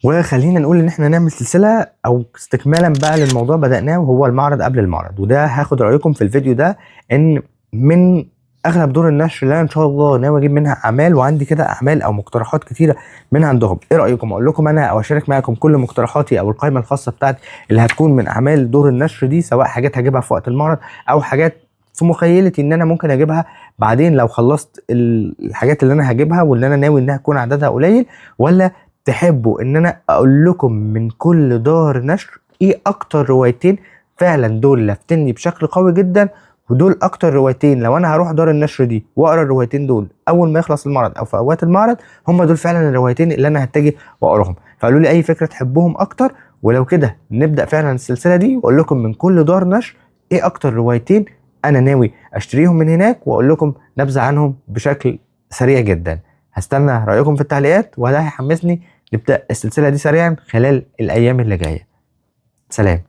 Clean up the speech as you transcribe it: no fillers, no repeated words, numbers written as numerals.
وخلينا نقول ان احنا نعمل سلسله او استكمالا بقى للموضوع بدأناه، وهو المعرض قبل المعرض. وده هاخد رايكم في الفيديو ده ان من اغلب دور النشر اللي انا ان شاء الله ناوي اجيب منها اعمال، وعندي كده اعمال او مقترحات كتيره من عندهم. ايه رايكم اقول لكم انا او اشارك معاكم كل مقترحاتي او القائمه الخاصه بتاعتي اللي هتكون من اعمال دور النشر دي، سواء حاجات هجيبها في وقت المعرض او حاجات في مخيلتي ان انا ممكن اجيبها بعدين لو خلصت الحاجات اللي انا هجيبها واللي انا ناوي انها تكون عددها قليل؟ ولا تحبوا ان انا اقول لكم من كل دار نشر ايه اكتر روايتين فعلا دول لافتني بشكل قوي جدا، ودول اكتر روايتين لو انا هروح دار النشر دي واقرا الروايتين دول اول ما يخلص المعرض او في اوقات المعرض، هم دول فعلا الروايتين اللي انا هتجي واقراهم؟ فقالوا لي اي فكره تحبوهم اكتر، ولو كده نبدا فعلا السلسله دي واقول لكم من كل دار نشر ايه اكتر روايتين انا ناوي اشتريهم من هناك، واقول لكم نبذه عنهم بشكل سريع جدا. هستنى رايكم في التعليقات، وده هيحمسني نبدأ السلسلة دي سريعا خلال الأيام اللي جاية. سلام.